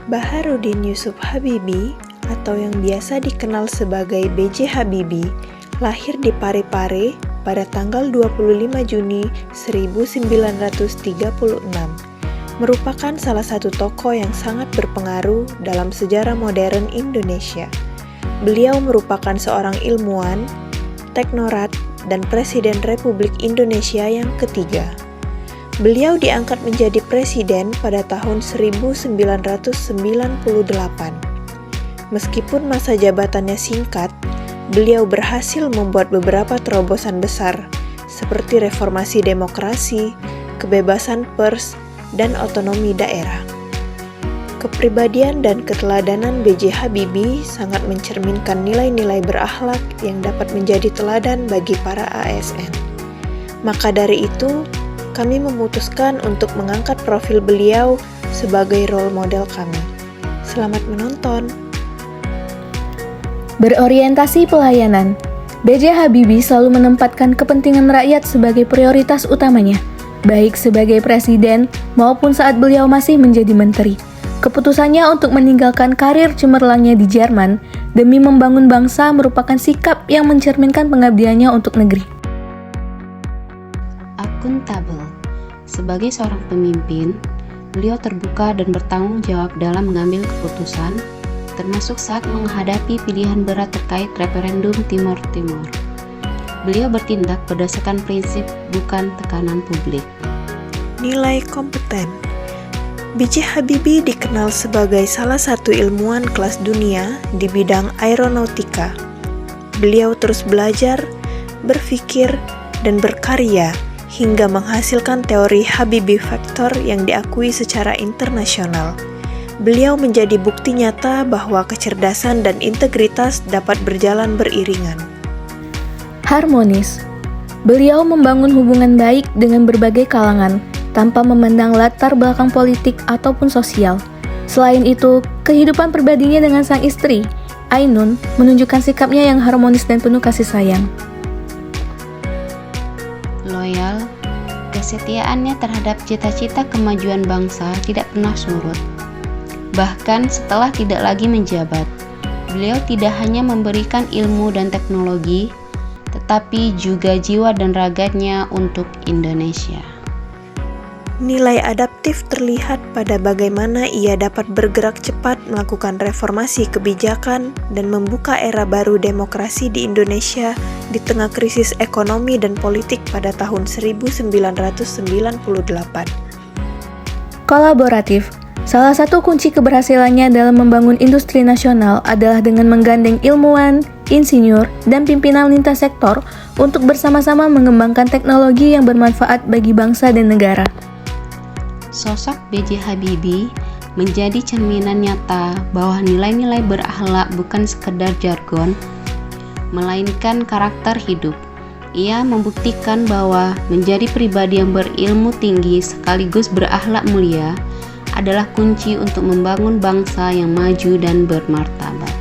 Baharudin Yusuf Habibie atau yang biasa dikenal sebagai B.J. Habibie lahir di Parepare pada tanggal 25 Juni 1936. Merupakan salah satu tokoh yang sangat berpengaruh dalam sejarah modern Indonesia. Beliau merupakan seorang ilmuwan, teknokrat, dan Presiden Republik Indonesia yang ketiga. Beliau diangkat menjadi presiden pada tahun 1998. Meskipun masa jabatannya singkat, beliau berhasil membuat beberapa terobosan besar, seperti reformasi demokrasi, kebebasan pers, dan otonomi daerah. Kepribadian dan keteladanan B.J. Habibie sangat mencerminkan nilai-nilai berakhlak yang dapat menjadi teladan bagi para ASN. Maka dari itu, kami memutuskan untuk mengangkat profil beliau sebagai role model kami. Selamat menonton! Berorientasi pelayanan, B.J. Habibie selalu menempatkan kepentingan rakyat sebagai prioritas utamanya, baik sebagai presiden maupun saat beliau masih menjadi menteri. Keputusannya untuk meninggalkan karir cemerlangnya di Jerman demi membangun bangsa merupakan sikap yang mencerminkan pengabdiannya untuk negeri. Akuntabel. Sebagai seorang pemimpin, beliau terbuka dan bertanggung jawab dalam mengambil keputusan, termasuk saat menghadapi pilihan berat terkait referendum Timor Timur. Beliau bertindak berdasarkan prinsip bukan tekanan publik. Nilai kompeten. B.J. Habibie dikenal sebagai salah satu ilmuwan kelas dunia di bidang aeronautika. Beliau terus belajar, berpikir, dan berkarya hingga menghasilkan teori Habibie Factor yang diakui secara internasional. Beliau menjadi bukti nyata bahwa kecerdasan dan integritas dapat berjalan beriringan. Harmonis. Beliau membangun hubungan baik dengan berbagai kalangan, tanpa memandang latar belakang politik ataupun sosial. Selain itu, kehidupan pribadinya dengan sang istri, Ainun, menunjukkan sikapnya yang harmonis dan penuh kasih sayang. Loyal, kesetiaannya terhadap cita-cita kemajuan bangsa tidak pernah surut. Bahkan setelah tidak lagi menjabat, beliau tidak hanya memberikan ilmu dan teknologi, tetapi juga jiwa dan raganya untuk Indonesia. Nilai adaptif terlihat pada bagaimana ia dapat bergerak cepat melakukan reformasi kebijakan dan membuka era baru demokrasi di Indonesia di tengah krisis ekonomi dan politik pada tahun 1998. Kolaboratif. Salah satu kunci keberhasilannya dalam membangun industri nasional adalah dengan menggandeng ilmuwan, insinyur, dan pimpinan lintas sektor untuk bersama-sama mengembangkan teknologi yang bermanfaat bagi bangsa dan negara. Sosok B.J. Habibie menjadi cerminan nyata bahwa nilai-nilai berakhlak bukan sekedar jargon, melainkan karakter hidup. Ia membuktikan bahwa menjadi pribadi yang berilmu tinggi sekaligus berakhlak mulia adalah kunci untuk membangun bangsa yang maju dan bermartabat.